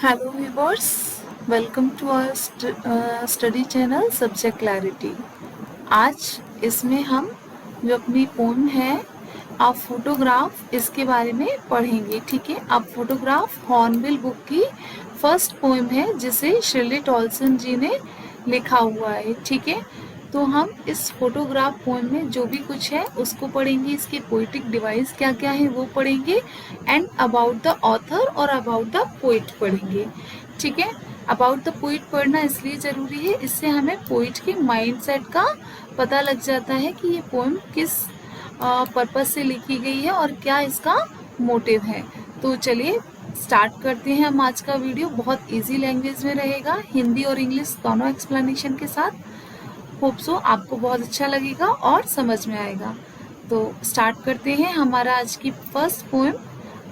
Hello viewers, welcome to our study channel subject clarity. आज इसमें हम जो अपनी पोम है आप फोटोग्राफ इसके बारे में पढ़ेंगे। ठीक है, आप फोटोग्राफ हॉर्नबिल बुक की फर्स्ट पोम है जिसे शिर्ले टॉल्सन जी ने लिखा हुआ है। ठीक है, तो हम इस फोटोग्राफ पोएम में जो भी कुछ है उसको पढ़ेंगे, इसके पोइटिक डिवाइस क्या क्या है वो पढ़ेंगे, एंड अबाउट द ऑथर और अबाउट द पोइट पढ़ेंगे। ठीक है, अबाउट द पोइट पढ़ना इसलिए ज़रूरी है, इससे हमें पोइट के माइंडसेट का पता लग जाता है कि ये पोएम किस पर्पस से लिखी गई है और क्या इसका मोटिव है। तो चलिए स्टार्ट करते हैं हम आज का वीडियो। बहुत इजी लैंग्वेज में रहेगा, हिंदी और इंग्लिश दोनों एक्सप्लेनेशन के साथ। होप सो आपको बहुत अच्छा लगेगा और समझ में आएगा। तो स्टार्ट करते हैं हमारा आज की first poem,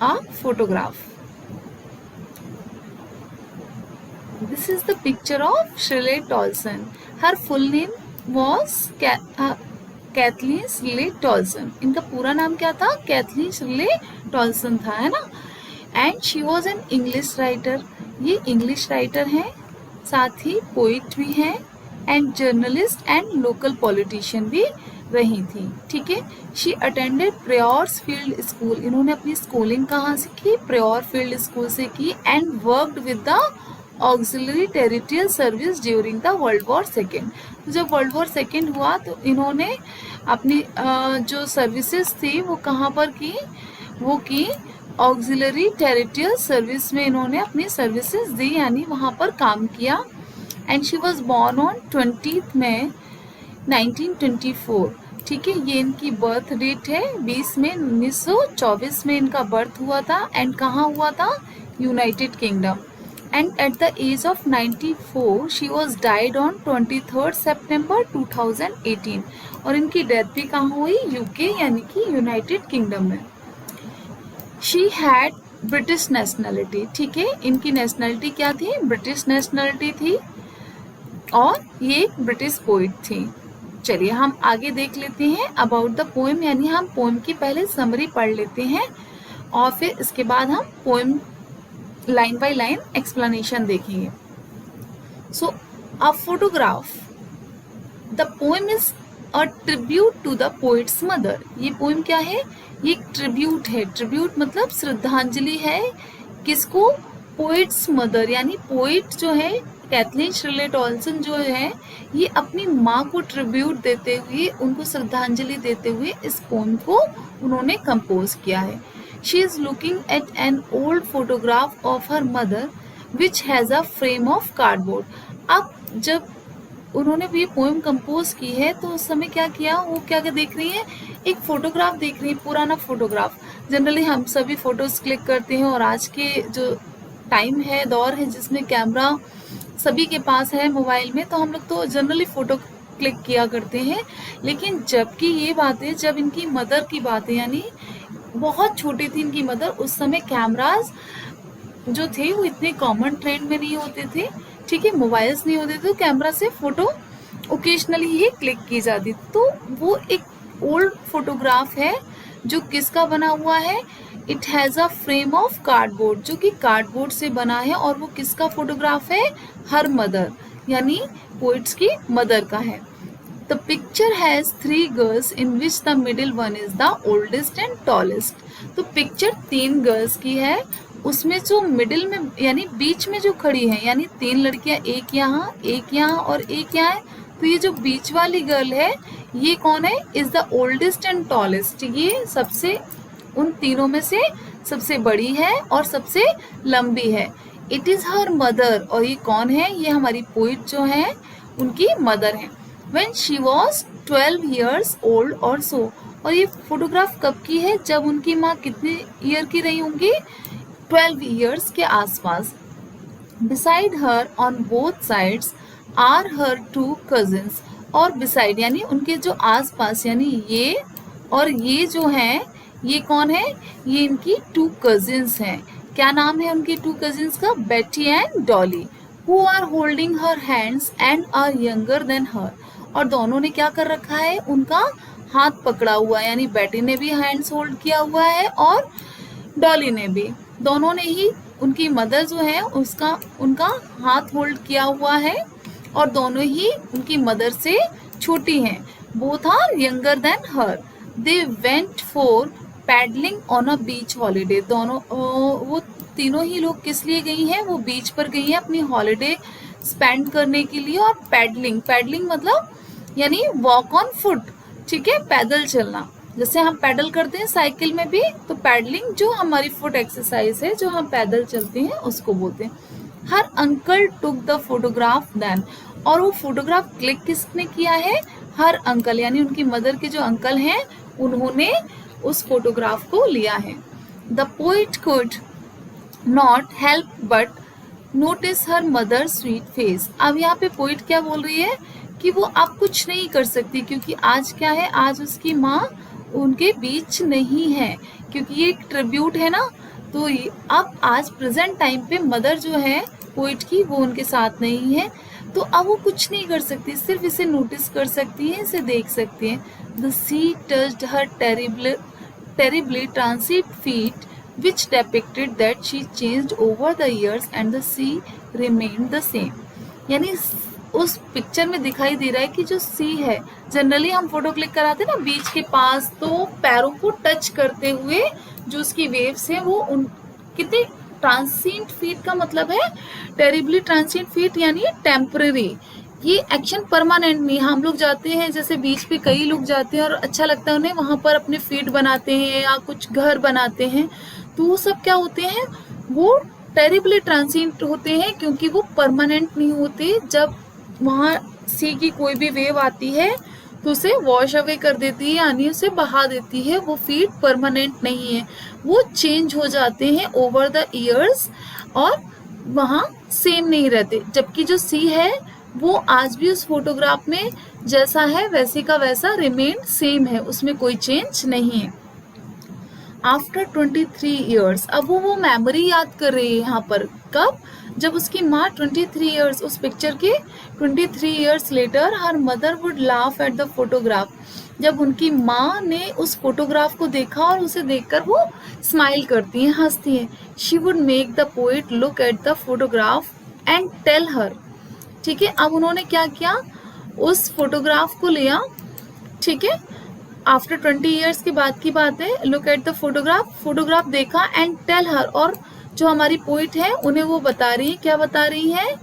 a photograph. This is the picture of Shirley Tolson. Her full name was Kathleen Shirley Tolson. इनका पूरा नाम क्या था? कैथलीन शिर्ले टॉल्सन था, है ना। And she was an English writer. ये इंग्लिश राइटर हैं, साथ ही पोइट भी हैं, and journalist and local politician भी रही थी। ठीक है, she attended prayers field school. इन्होंने अपनी स्कूलिंग कहाँ से की? प्रेयर फील्ड स्कूल से की। And worked with the auxiliary territorial service during the world war second. तो जब वर्ल्ड वॉर सेकेंड हुआ तो इन्होंने अपनी जो सर्विसेज थी वो कहाँ पर की? वो की ऑक्सिलरी टेरिटरियल सर्विस में इन्होंने अपनी सर्विसेज दी, यानी वहाँ पर काम किया। And she was born on 20 मई 1924। ठीक है, ये इनकी बर्थ डेट है। 20 मई 1924 में इनका बर्थ हुआ था। एंड कहाँ हुआ था? United Kingdom. And at the age of 94 she was died on 23 सितंबर 2018। और इनकी डेथ भी कहाँ हुई? यूके यानी कि यूनाइटेड किंगडम में। She had British nationality. ठीक है, इनकी नेशनलिटी क्या थी? ब्रिटिश नेशनलिटी थी और ये एक ब्रिटिश पोइट थी। चलिए हम आगे देख लेते हैं अबाउट द पोएम, यानी हम पोएम की पहले समरी पढ़ लेते हैं और फिर इसके बाद हम poem line by line explanation देखेंगे। So a photograph, the poem is a tribute to the poet's mother. ये पोएम क्या है? ये एक ट्रिब्यूट है। ट्रिब्यूट मतलब श्रद्धांजलि है। किसको? पोइट्स मदर, यानी पोइट जो है कैथलीन शिर्ले टॉल्सन जो है, ये अपनी माँ को ट्रिब्यूट देते हुए, उनको श्रद्धांजलि देते हुए इस पोएम को उन्होंने कंपोज किया है। She is looking at an old photograph of her mother which has a frame of cardboard. अब जब उन्होंने ये पोएम कंपोज की है तो उस समय क्या किया? वो क्या क्या देख रही है? एक फोटोग्राफ देख रही है, पुराना फोटोग्राफ। जनरली हम सभी फोटोज क्लिक करते हैं और आज के जो टाइम है, दौर है जिसमें कैमरा सभी के पास है मोबाइल में, तो हम लोग तो जनरली फोटो क्लिक किया करते हैं। लेकिन जबकि ये बातें, जब इनकी मदर की बातें, यानी बहुत छोटी थी इनकी मदर, उस समय कैमराज जो थे वो इतने कॉमन ट्रेंड में नहीं होते थे। ठीक है, मोबाइल्स नहीं होते थे, तो कैमरा से फोटो ओकेजनली ही क्लिक की जाती। तो वो एक ओल्ड फोटोग्राफ है जो किसका बना हुआ है? It has a frame of cardboard, जो कि कार्डबोर्ड से बना है। और वो किसका फोटोग्राफ है? हर मदर, यानी पोइट्स की मदर का है। The picture has 3 girls in which the middle one is the oldest and tallest. तो पिक्चर 3 गर्ल्स की है, उसमें जो मिडिल में यानी बीच में जो खड़ी है, यानी 3 लड़कियां, एक यहाँ और एक यहाँ है। तो ये जो बीच वाली गर्ल है ये कौन है? Is the oldest and tallest. ये सबसे, उन तीनों में से सबसे बड़ी है और सबसे लंबी है। इट इज हर मदर, और ये कौन है? ये हमारी पोइट जो है उनकी मदर है। When she was 12 years old और सो। और ये फोटोग्राफ कब की है? जब उनकी माँ कितने ईयर की रही होंगी? 12 years के आसपास। Beside her on both sides are her 2 cousins। और बिसाइड यानी उनके जो आसपास, यानी ये और ये जो हैं, ये कौन है? ये इनकी 2 cousins हैं। क्या नाम है उनकी 2 cousins का? Betty and Dolly. Who are holding her hands and are younger than her. और दोनों ने क्या कर रखा है? उनका हाथ पकड़ा हुआ है, यानी बेटी ने भी हैंड्स होल्ड किया हुआ है और डॉली ने भी। दोनों ने ही उनकी मदर जो है उसका उनका हाथ होल्ड किया हुआ है और दोनों ही उनकी मदर से छोटी हैं. Both are younger than her. They went for paddling on a beach holiday. दोनों वो तीनों ही लोग किस लिए गई हैं? वो बीच पर गई हैं अपनी हॉलीडे स्पेंड करने के लिए. और पैडलिंग, पैडलिंग मतलब यानी वॉक ऑन फुट. ठीक है, पैदल चलना. जैसे हम पैडल करते हैं साइकिल में भी, तो पैडलिंग जो हमारी फुट एक्सरसाइज है, जो हम पैदल चलते हैं, उसको बोलते हैं. Her uncle took the photograph then. और वो फोटोग्राफ क्लिक किसने किया है? हर अंकल, यानी उनकी मदर के जो अंकल हैं उन्होंने उस फोटोग्राफ को लिया है. The poet could not help but notice her mother sweet face. अब यहाँ पे पोइट क्या बोल रही है कि वो आप कुछ नहीं कर सकती, क्योंकि आज क्या है, आज उसकी माँ उनके बीच नहीं है, क्योंकि ये एक ट्रिब्यूट है ना. तो अब आज प्रेजेंट टाइम पे मदर जो है पोइट की, वो उनके साथ नहीं है, तो अब वो कुछ नहीं कर सकती, सिर्फ इसे नोटिस कर सकती है, इसे देख सकती है. The sea touched her terribly transient feet which depicted that she changed over the years and the sea remained the same. यानी उस पिक्चर में दिखाई दे रहा है कि जो सी है, जनरली हम फोटो क्लिक कराते हैं ना बीच के पास, तो पैरों को टच करते हुए जो उसकी वेव्स है वो उन कितने ट्रांसिएंट फीट का मतलब है टेरिबली ट्रांसिएंट फीट, यानी टेम्पररी. ये एक्शन परमानेंट नहीं. हम लोग जाते हैं, जैसे बीच पे कई लोग जाते हैं और अच्छा लगता है उन्हें, वहां पर अपने फीट बनाते हैं या कुछ घर बनाते हैं, तो वो सब क्या होते हैं, वो टेरिबली ट्रांसिएंट होते हैं, क्योंकि वो परमानेंट नहीं होते. जब वहाँ सी की कोई भी वेव आती है तो उसे वॉश अवे कर देती है, यानी उसे बहा देती है. वो फीट परमानेंट नहीं है, वो चेंज हो जाते हैं ओवर द ईयर्स और वहाँ सेम नहीं रहते. जबकि जो सी है वो आज भी उस फोटोग्राफ में जैसा है वैसे का वैसा रिमेन सेम है, उसमें कोई चेंज नहीं है. आफ्टर 23 ईयर्स, अब वो मेमोरी याद कर रही है यहाँ पर. कब? जब उसकी माँ 23 ईयर्स, उस पिक्चर के 23 years later her mother would laugh at the photograph. जब उनकी माँ ने उस फोटोग्राफ को देखा और उसे देखकर वो स्माइल करती हैं, हंसती हैं. She would make the poet look at the photograph and tell her. ठीक है, अब उन्होंने क्या किया, उस फोटोग्राफ को लिया. ठीक है, आफ्टर 20 ईयर्स के बाद की बात है. Look at the photograph, photograph देखा, एंड टेल हर, और जो हमारी पोइट है उन्हें वो बता रही है. क्या बता रही है?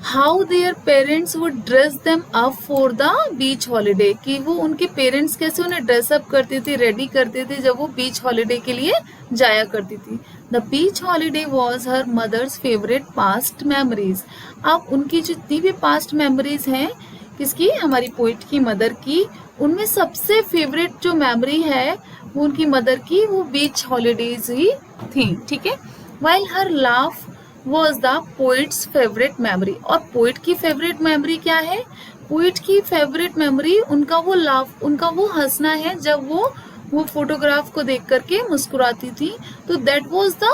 How their parents would dress them up for the beach holiday, कि वो उनके पेरेंट्स कैसे उन्हें ड्रेसअप करते थे, रेडी करते थे जब वो बीच हॉलीडे के लिए जाया करती थी. The beach holiday was her mother's favourite past memories. अब उनकी जितनी भी पास्ट मेमोरीज हैं, किसकी? हमारी पोइट की मदर की, उनमें सबसे फेवरेट जो मेमोरी है वो उनकी मदर की, वो बीच हॉलीडेज ही थी. ठीक है, while her laugh was the poets favourite memory. और पोइट की फेवरेट मेमोरी क्या है? पोइट की फेवरेट मेमोरी उनका वो लाफ, उनका वो हंसना है जब वो फोटोग्राफ को देख करके मुस्कुराती थी. तो that was the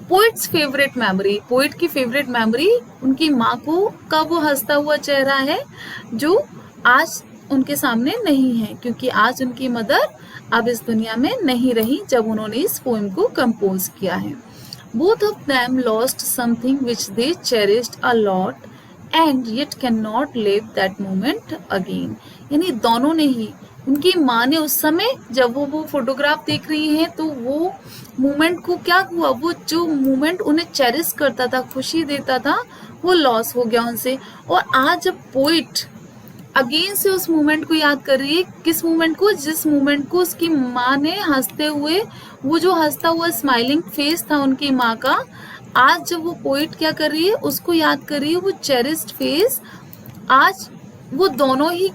poets favourite memory. Poet की फेवरेट मेमोरी उनकी माँ को का वो हंसता हुआ चेहरा है, जो आज उनके सामने नहीं है, क्योंकि आज उनकी मदर अब इस दुनिया में नहीं रही जब उन्होंने इस पोएम को कंपोज किया है. Both of them lost something which they cherished a lot and yet cannot live that moment again. यानी दोनों ने ही, उनकी माँ ने उस समय जब वो फोटोग्राफ देख रही हैं तो वो मोमेंट को क्या हुआ, वो जो मोमेंट उन्हें चेरिश करता था, खुशी देता था, वो लॉस हो गया उनसे. और आज जब पोइट अगेन से उस मोमेंट को याद कर रही है, किस मोमेंट को? जिस मोमेंट को उसकी माँ ने हंसते हुए, वो जो हंसता हुआ स्माइलिंग फेस था उनकी माँ का, आज जब वो पोइट क्या कर रही है, उसको याद कर रही है, वो चेरिस्ड फेस. आज वो दोनों ही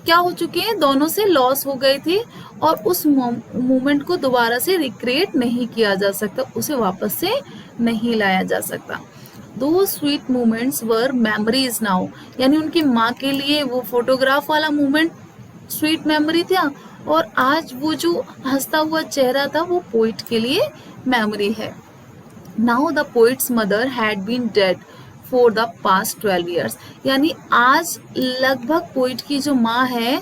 क्या हो चुके हैं, दोनों से लॉस हो गए थे, और उस मोमेंट को दोबारा से रिक्रिएट नहीं किया जा सकता, उसे वापस से नहीं लाया जा सकता. दो स्वीट मोमेंट्स वर मेमोरीज नाउ. यानी उनकी माँ के लिए वो फोटोग्राफ वाला मोमेंट स्वीट मेमोरी था, और आज वो जो हंसता हुआ चेहरा था वो पोइट के लिए मेमोरी है. Now the poet's mother had been dead for the past 12 years. यानी आज लगभग पोइट की जो माँ है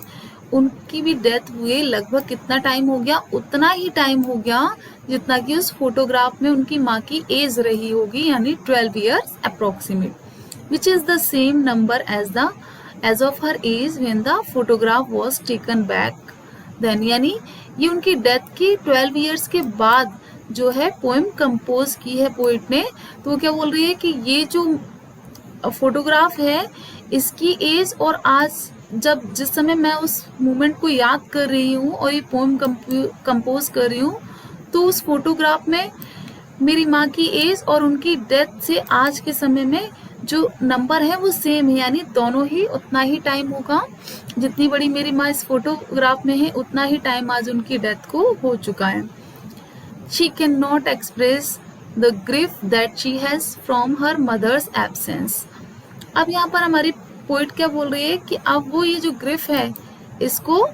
उनकी भी डेथ हुए लगभग कितना टाइम हो गया, उतना ही टाइम हो गया जितना कि उस फोटोग्राफ में उनकी माँ की एज रही होगी, यानी 12 years approximate, which is the same number as of her age when the photograph was taken back then. यानी ये उनकी डेथ की 12 ईयर्स के बाद जो है पोएम कंपोज की है पोइट ने। तो वो क्या बोल रही है कि ये जो फोटोग्राफ है इसकी एज और आज जब जिस समय मैं उस मोमेंट को याद कर रही हूँ और ये पोएम कंपोज कर रही हूँ, तो उस फोटोग्राफ में मेरी माँ की एज और उनकी डेथ से आज के समय में जो नंबर है वो सेम है, यानी दोनों ही उतना ही टाइम होगा। जितनी बड़ी मेरी माँ इस फोटोग्राफ में है उतना ही टाइम आज उनकी डेथ को हो चुका है। She cannot express the grief that she has from her mother's absence। अब यहाँ पर हमारी पोइट क्या बोल रही है कि अब वो ये जो ग्रिफ है इसको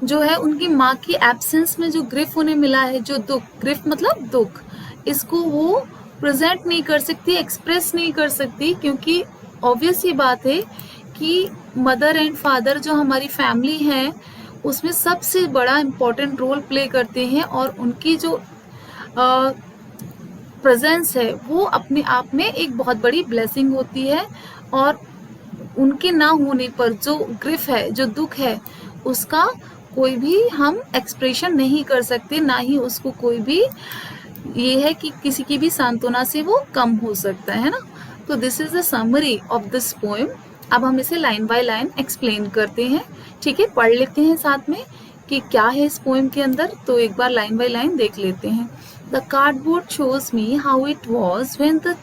जो है उनकी माँ की एब्सेंस में जो ग्रिफ उन्हें मिला है, जो दुख, ग्रिफ मतलब दुख, इसको वो प्रेजेंट नहीं कर सकती, एक्सप्रेस नहीं कर सकती, क्योंकि ऑब्वियस ये बात है कि मदर एंड फादर जो हमारी फैमिली है उसमें सबसे बड़ा इम्पोर्टेंट रोल प्ले करते हैं और उनकी जो प्रेजेंस है वो अपने आप में एक बहुत बड़ी ब्लेसिंग होती है। और उनके ना होने पर जो ग्रिफ है, जो दुख है, उसका कोई भी हम एक्सप्रेशन नहीं कर सकते, ना ही उसको कोई भी ये है कि किसी की भी सांत्वना से वो कम हो सकता है ना। तो this is the summary of this poem. अब हम इसे लाइन बाय लाइन एक्सप्लेन करते हैं, ठीक है, पढ़ लेते हैं साथ में कि क्या है इस पोएम के अंदर। तो एक बार लाइन बाय लाइन देख लेते हैं। The cardboard shows me how it was when the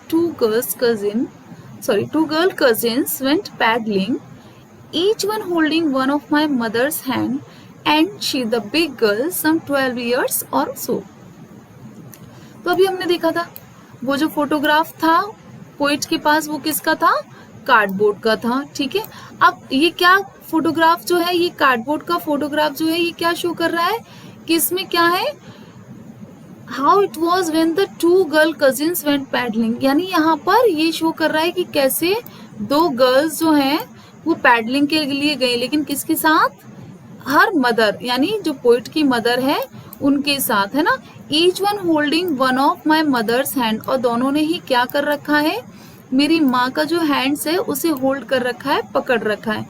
two girl cousins went paddling, each one holding one of my mother's hand, and she the big girl some 12 years or so। तो अभी हमने देखा था वो जो photograph था poet के पास वो किसका था, कार्डबोर्ड का था, ठीक है। अब ये क्या फोटोग्राफ जो है, ये कार्डबोर्ड का फोटोग्राफ जो है ये क्या शो कर रहा है कि इसमें क्या है, how it was when the two girl cousins went paddling, यानी यहाँ पर ये शो कर रहा है कि कैसे दो गर्ल्स जो हैं वो पैडलिंग के लिए गई, लेकिन किसके साथ, हर मदर, यानी जो पोइट की मदर है उनके साथ, है ना। Each one holding one of my mother's hand, और दोनों ने ही क्या कर रखा है, मेरी माँ का जो हैंड्स है उसे होल्ड कर रखा है, पकड़ रखा है।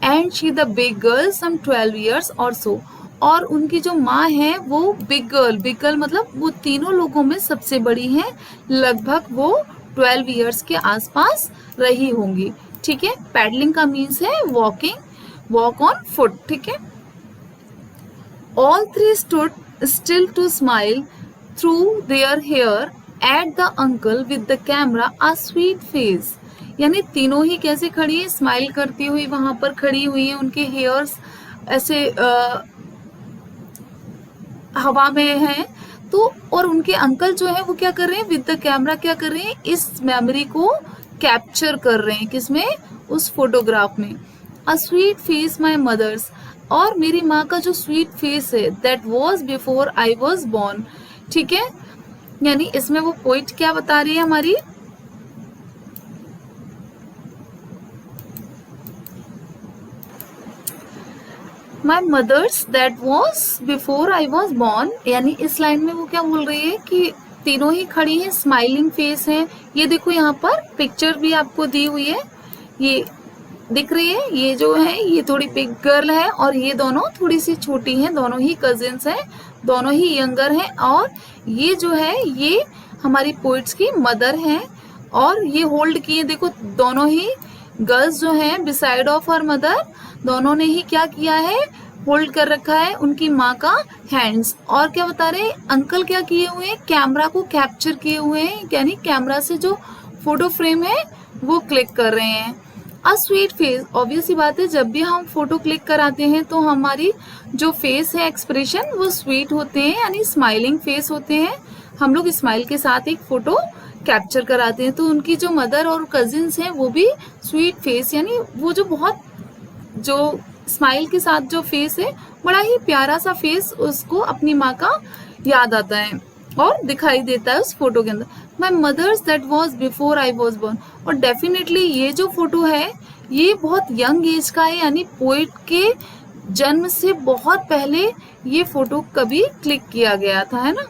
And she the big girl some 12 years और सो, और उनकी जो माँ है वो बिग गर्ल मतलब वो तीनों लोगों में सबसे बड़ी है, लगभग वो 12 ईयर्स के आसपास रही होंगी, ठीक है। पैडलिंग का मीन्स है वॉक ऑन फुट, ठीक है। All three stood still to smile through their hair at the uncle with the camera a sweet face, यानी तीनों ही कैसे खड़ी है, स्माइल करती हुई वहां पर खड़ी हुई है, उनके हेयर्स ऐसे हवा में हैं। तो और उनके अंकल जो है वो क्या कर रहे हैं, विद द कैमरा क्या कर रहे हैं, इस मेमोरी को कैप्चर कर रहे हैं, किसमें, उस फोटोग्राफ में। A sweet face my mother's, और मेरी माँ का जो स्वीट फेस है, that was before I was born, ठीक है। यानी इसमें वो पोइट क्या बता रही है हमारी, my mother's that was before I was born, यानी इस लाइन में वो क्या बोल रही है कि तीनों ही खड़ी हैं, स्माइलिंग फेस है। ये देखो यहाँ पर पिक्चर भी आपको दी हुई है, ये दिख रही है, ये जो है ये थोड़ी बिग गर्ल है और ये दोनों थोड़ी सी छोटी हैं, दोनों ही कजिन्स हैं, दोनों ही यंगर हैं। और ये जो है ये हमारी पोइट्स की मदर हैं और ये होल्ड किए, देखो दोनों ही गर्ल्स जो हैं बिसाइड ऑफ हर मदर, दोनों ने ही क्या किया है, होल्ड कर रखा है उनकी माँ का हैंड्स। और क्या बता रहे हैं, अंकल क्या किए हुए हैं, कैमरा को कैप्चर किए हुए हैं, यानी कैमरा से जो फोटो फ्रेम है वो क्लिक कर रहे हैं। अ स्वीट फेस, ऑब्वियस सी बात है, जब भी हम फोटो क्लिक कराते हैं तो हमारी जो फेस है एक्सप्रेशन वो स्वीट होते हैं, यानी स्माइलिंग फेस होते हैं। हम लोग स्माइल के साथ एक फोटो कैप्चर कराते हैं, तो उनकी जो मदर और कजिन्स हैं वो भी स्वीट फेस, यानी वो जो बहुत जो स्माइल के साथ जो फेस है, बड़ा ही प्यारा सा फेस उसको अपनी माँ का याद आता है और दिखाई देता है उस फोटो के अंदर। My mother's that was before I was born, और डेफिनेटली ये जो फोटो है ये बहुत यंग एज का है, यानी पोएट के जन्म से बहुत पहले ये फोटो कभी क्लिक किया गया था, है ना।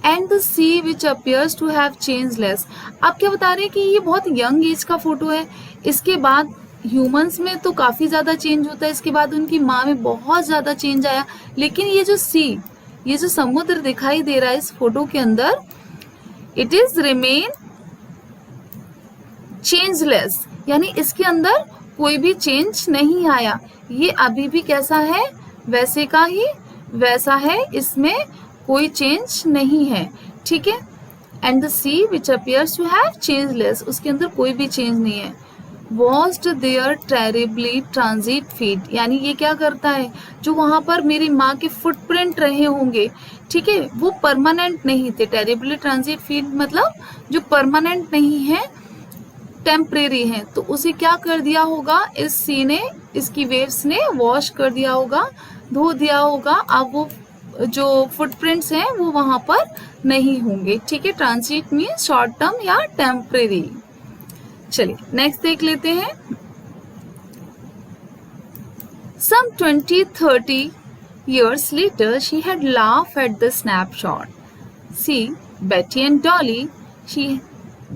And the sea which appears to have changeless, आप क्या बता रहे हैं कि ये बहुत यंग एज का फोटो है। इसके बाद ह्यूमंस में तो काफी ज्यादा चेंज होता है, इसके बाद उनकी माँ में बहुत ज्यादा चेंज आया, लेकिन ये जो सी, ये जो समुद्र दिखाई दे रहा है इस फोटो के अंदर, इट इज रिमेन चेंजलेस, यानी इसके अंदर कोई भी चेंज नहीं आया। ये अभी भी कैसा है, वैसे का ही वैसा है, इसमें कोई चेंज नहीं है, ठीक है। And the sea which appears to have changeless, उसके अंदर कोई भी चेंज नहीं है। Washed their terribly transient feet, यानी ये क्या करता है, जो वहां पर मेरी माँ के फुटप्रिंट रहे होंगे, ठीक है, वो परमानेंट नहीं थे। टेरिबली ट्रांजिट फीट मतलब जो परमानेंट नहीं है, टेम्परेरी है, तो उसे क्या कर दिया होगा इस सी ने, इसकी वेव्स ने वॉश कर दिया होगा, धो दिया होगा। अब वो जो फुटप्रिंट्स हैं वो वहां पर नहीं होंगे, ठीक है। ट्रांजिट मीन शॉर्ट टर्म या टेम्परेरी। चलिए नेक्स्ट देख लेते हैं। Some 20-30 years later, she had laughed at the snapshot. See, Betty and Dolly, she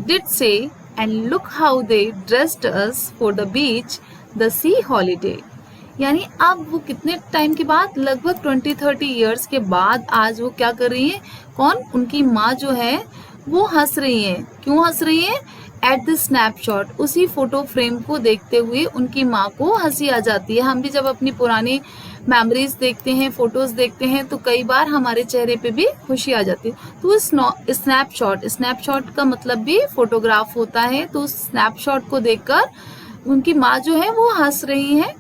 did say, and look how they dressed us for the beach, the sea holiday. यानी अब वो कितने time के बाद, लगभग 20-30 ईयर्स के बाद आज वो क्या कर रही है, कौन, उनकी माँ जो है वो हंस रही है। क्यों हंस रही है, एट द स्नैपशॉट, उसी फोटो फ्रेम को देखते हुए उनकी माँ को हंसी आ जाती है। हम भी जब अपनी पुरानी मेमोरीज देखते हैं, फोटोज देखते हैं, तो कई बार हमारे चेहरे पे भी खुशी आ जाती है। तो स्नैपशॉट, स्नैपशॉट का मतलब भी फोटोग्राफ होता है, तो उस स्नैपशॉट को देखकर उनकी माँ जो है वो हंस रही है,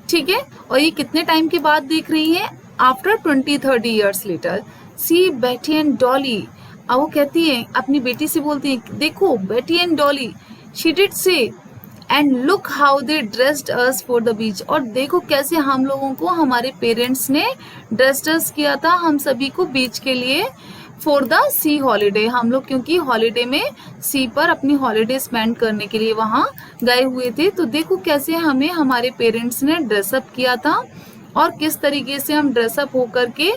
ठीक है। और ये कितने टाइम के बाद देख रही है, आफ्टर 20-30 ईयर्स लेटर। सी बेटी एंड डॉली, अब वो कहती है, अपनी बेटी से बोलती है, देखो बेटी एंड डॉली, शी डिड से, and look how they dressed us for the beach, और देखो कैसे हम लोगों को हमारे पेरेंट्स ने ड्रेस्ड अस किया था, हम सभी को बीच के लिए, फॉर द सी हॉलीडे, हम लोग क्योंकि हॉलीडे में सी पर अपनी हॉलीडे स्पेंड करने के लिए वहां गए हुए थे। तो देखो कैसे हमें हमारे पेरेंट्स ने ड्रेसअप किया था, और किस तरीके से हम ड्रेसअप होकर के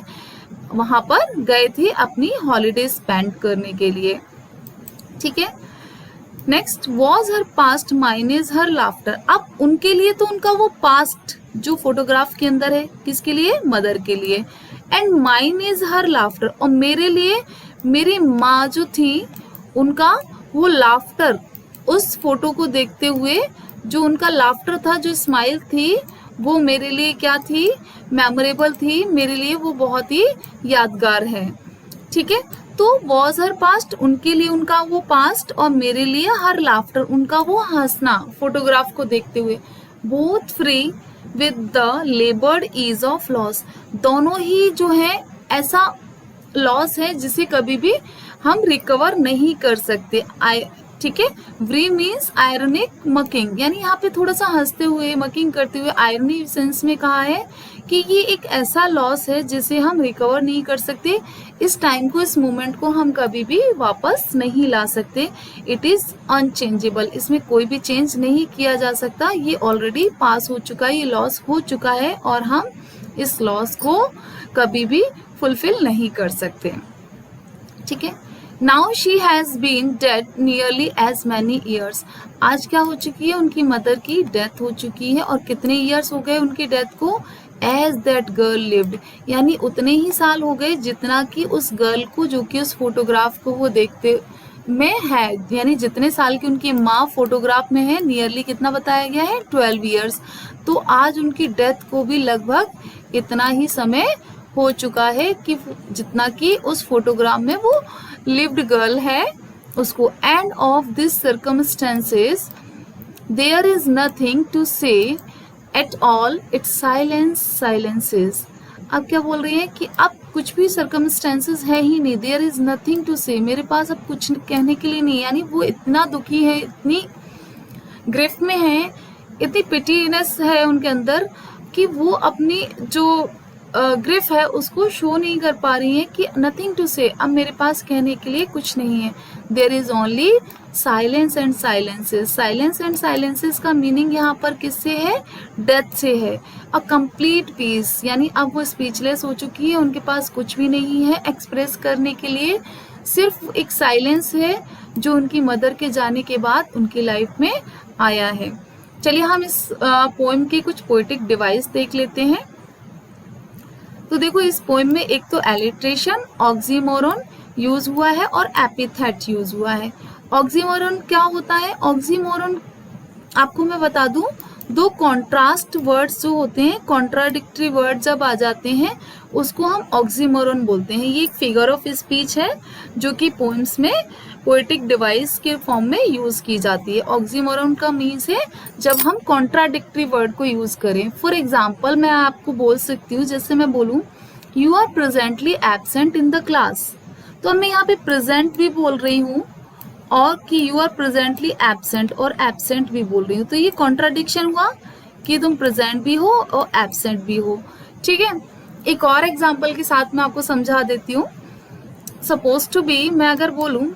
वहां पर गए थे अपनी हॉलीडे स्पेंड करने के लिए, ठीक है। Next, was her past mine is her laughter, अब उनके लिए तो उनका वो पास्ट जो फोटोग्राफ के अंदर है, किसके लिए, मदर के लिए। And mine is her laughter, और मेरे लिए मेरी माँ जो थी उनका वो लाफ्टर, उस फोटो को देखते हुए जो उनका लाफ्टर था, जो स्माइल थी, वो मेरे लिए क्या थी, मेमोरेबल थी, मेरे लिए वो बहुत ही यादगार है, ठीक है। तो वॉज हर पास्ट, उनके लिए उनका वो पास्ट, और मेरे लिए हर लाफ्टर, उनका वो हंसना फोटोग्राफ को देखते हुए। Both free with the laboured ease of loss, दोनों ही जो है ऐसा लॉस है जिसे कभी भी हम रिकवर नहीं कर सकते, ठीक है। व्री मीन्स आयरनिक मकिंग, यानी यहाँ पे थोड़ा सा हंसते हुए, मकिंग करते हुए, आयरनी सेंस में कहा है कि ये एक ऐसा लॉस है जिसे हम रिकवर नहीं कर सकते, इस टाइम को, इस मोमेंट को हम कभी भी वापस नहीं ला सकते। इट इज अनचेंजेबल, इसमें कोई भी चेंज नहीं किया जा सकता, ये ऑलरेडी पास हो चुका है, ये लॉस हो चुका है, और हम इस लॉस को कभी भी फुलफिल नहीं कर सकते, ठीक है। Now she has been dead nearly as many years, आज क्या हो चुकी है, उनकी मदर की डेथ हो चुकी है, और कितने ईयर्स हो गए उनकी डेथ को, एज दैट गर्ल लिव्ड, यानी उतने ही साल हो गए जितना कि उस गर्ल को, जो कि उस फोटोग्राफ को वो देखते में है, यानी जितने साल की उनकी माँ फोटोग्राफ में है, नियरली कितना बताया गया है, 12 ईयर्स। तो आज उनकी डेथ को भी लगभग इतना ही समय हो चुका है कि जितना कि उस फोटोग्राफ में वो लिव्ड गर्ल है उसको। And of this circumstances there is nothing to say at all, it's silence silences, अब क्या बोल रही है कि अब कुछ भी सर्कमस्टेंसेस है ही नहीं, देयर इज नथिंग टू से, मेरे पास अब कुछ कहने के लिए नहीं, यानी वो इतना दुखी है, इतनी ग्रिफ में है, इतनी पिटीनेस है उनके अंदर कि वो अपनी जो ग्रिफ है उसको शो नहीं कर पा रही है कि नथिंग टू से, अब मेरे पास कहने के लिए कुछ नहीं है। There is only silence and silences. Silence and silences का मीनिंग यहाँ पर किससे है? डेथ से है। अ कंप्लीट पीस, यानी अब वो स्पीचलेस हो चुकी है, उनके पास कुछ भी नहीं है एक्सप्रेस करने के लिए, सिर्फ एक साइलेंस है जो उनकी मदर के जाने के बाद उनकी लाइफ में आया है। चलिए हम इस पोएम के कुछ पोएटिक डिवाइस देख लेते हैं। तो देखो इस पोएम में एक तो एलिट्रेशन, ऑक्सीमोरन यूज हुआ है और एपिथेट यूज हुआ है। ऑक्सीमोरन क्या होता है? ऑक्सीमोरन आपको मैं बता दूं, दो कॉन्ट्रास्ट वर्ड्स जो होते हैं, कॉन्ट्राडिक्टरी वर्ड जब आ जाते हैं उसको हम ऑक्सीमोरन बोलते हैं। ये एक फिगर ऑफ स्पीच है जो कि पोएम्स में पोएटिक डिवाइस के फॉर्म में यूज की जाती है। ऑक्सीमोरन का मीन्स है जब हम कॉन्ट्राडिक्टरी वर्ड को यूज करें। फॉर एग्जाम्पल मैं आपको बोल सकती हूँ, जैसे मैं बोलूँ you are presently absent in the class, तो मैं यहाँ पे प्रेजेंट भी बोल रही हूँ और कि यू आर प्रेजेंटली एब्सेंट और एब्सेंट भी बोल रही हूँ, तो ये कॉन्ट्राडिक्शन हुआ कि तुम प्रेजेंट भी हो और एब्सेंट भी हो। ठीक है, एक और एग्जाम्पल के साथ मैं आपको समझा देती हूँ। सपोज टू बी, मैं अगर बोलूं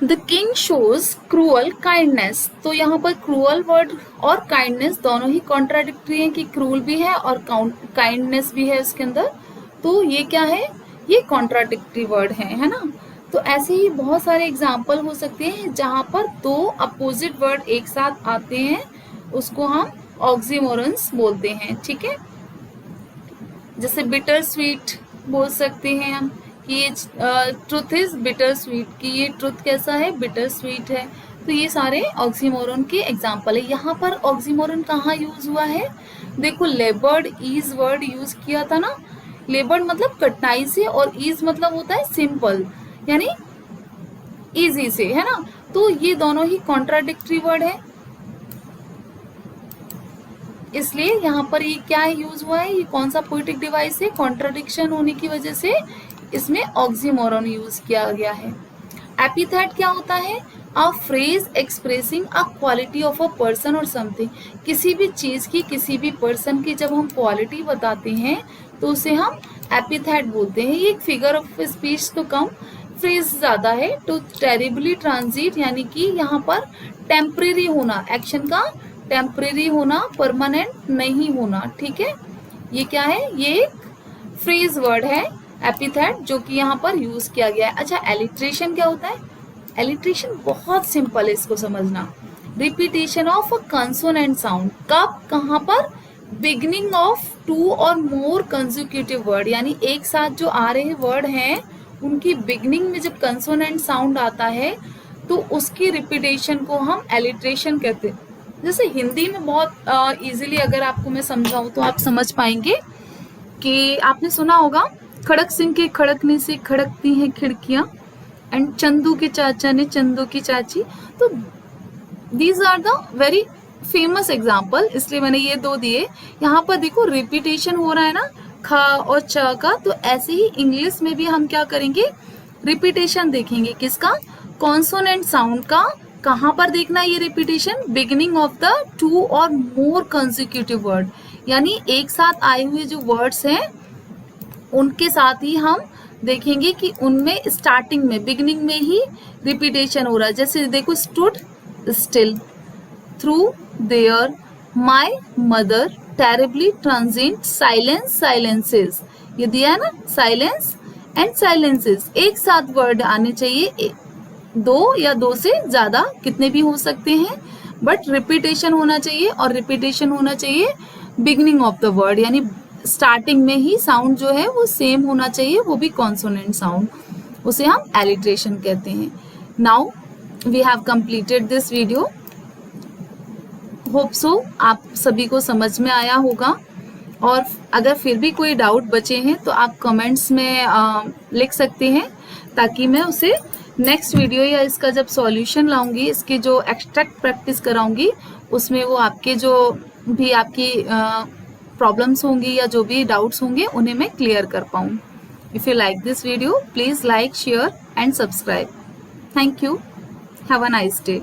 the king shows cruel kindness, तो यहाँ पर क्रूअल वर्ड और काइंडनेस दोनों ही कॉन्ट्राडिक्टरी है कि क्रूअल भी है और काइंडनेस भी है इसके अंदर, तो ये क्या है? ये कॉन्ट्राडिक्टरी वर्ड है ना। तो ऐसे ही बहुत सारे एग्जाम्पल हो सकते हैं जहां पर दो अपोजिट वर्ड एक साथ आते हैं, उसको हम ऑक्सीमोरन्स बोलते हैं। ठीक है, जैसे बिटर स्वीट बोल सकते हैं हम कि ये ट्रुथ इज बिटर स्वीट, कि ये ट्रुथ कैसा है? बिटर स्वीट है। तो ये सारे ऑक्सीमोरन के एग्जाम्पल है। यहाँ पर ऑक्सीमोरन कहाँ यूज हुआ है? देखो लेबर्ड ईज वर्ड यूज किया था ना। लेबर्ड मतलब कठिनाई से और ईज मतलब होता है सिंपल, यानी इजी से, है ना। तो ये दोनों ही कॉन्ट्राडिक्टरी वर्ड है, इसलिए यहाँ पर ये क्या यूज हुआ है? ये कौन सा पोएटिक डिवाइस है? कॉन्ट्राडिक्शन होने की वजह से इसमें ऑक्सीमोरन यूज किया गया है। एपिथेट क्या होता है? A phrase expressing a quality of a person और समथिंग, किसी भी चीज की, किसी भी पर्सन की जब हम क्वालिटी बताते हैं तो उसे हम एपिथेट बोलते हैं। ये एक फिगर ऑफ स्पीच तो कम, फ्रेज ज्यादा है। टू टेरिबली ट्रांजिट, यानी कि यहाँ पर टेम्परेरी होना, एक्शन का टेम्परेरी होना, परमानेंट नहीं होना। ठीक है, ये क्या है? ये एक फ्रेज वर्ड है एपिथेट जो कि यहाँ पर यूज किया गया है। अच्छा, एलिट्रेशन क्या होता है? एलिट्रेशन बहुत सिंपल है इसको समझना। Repetition of a consonant sound, कब, कहाँ पर? बिगिनिंग ऑफ टू और मोर कंसेक्यूटिव वर्ड, यानी एक साथ जो आ रहे वर्ड हैं उनकी बिगिनिंग में जब कंसोनेंट साउंड आता है तो उसकी रिपीटेशन को हम एलिट्रेशन कहते हैं। जैसे हिंदी में बहुत इजीली अगर आपको मैं समझाऊं तो आप समझ पाएंगे कि आपने सुना होगा खड़क सिंह के खड़कने से खड़कती हैं खिड़कियां, एंड चंदू के चाचा ने चंदू की चाची। तो these are the very famous example, इसलिए मैंने ये दो दिए। यहाँ पर देखो रिपीटेशन हो रहा है ना, ख और च का, तो ऐसे ही इंग्लिश में भी हम क्या करेंगे? रिपीटेशन देखेंगे। किसका? कॉन्सोनेंट साउंड का। कहाँ पर देखना है ये repetition? Beginning of the two और मोर कंसेक्यूटिव वर्ड, यानी एक साथ आए हुए जो वर्ड्स हैं उनके साथ ही हम देखेंगे कि उनमें स्टार्टिंग में, बिगिनिंग में ही रिपीटेशन हो रहा है। जैसे देखो stood still, through their, my mother, terribly transient, silence, silences, ये दिया है ना, साइलेंस एंड साइलेंसेस। एक साथ वर्ड आने चाहिए, दो या दो से ज्यादा, कितने भी हो सकते हैं, बट रिपीटेशन होना चाहिए, और रिपीटेशन होना चाहिए बिगिनिंग ऑफ द वर्ड, यानी स्टार्टिंग में ही साउंड जो है वो सेम होना चाहिए, वो भी कॉन्सोनेंट साउंड, उसे हम एलिट्रेशन कहते हैं। Now we have completed this video, hope so आप सभी को समझ में आया होगा, और अगर फिर भी कोई डाउट बचे हैं तो आप कमेंट्स में लिख सकते हैं, ताकि मैं उसे नेक्स्ट वीडियो या इसका जब सॉल्यूशन लाऊंगी, इसकी जो एक्सट्रैक्ट प्रैक्टिस कराऊंगी, उसमें वो आपके जो भी आपकी प्रॉब्लम्स होंगी या जो भी डाउट्स होंगे उन्हें मैं क्लियर कर पाऊँ। If you like this video, please like, share and subscribe. Thank you. Have a nice day.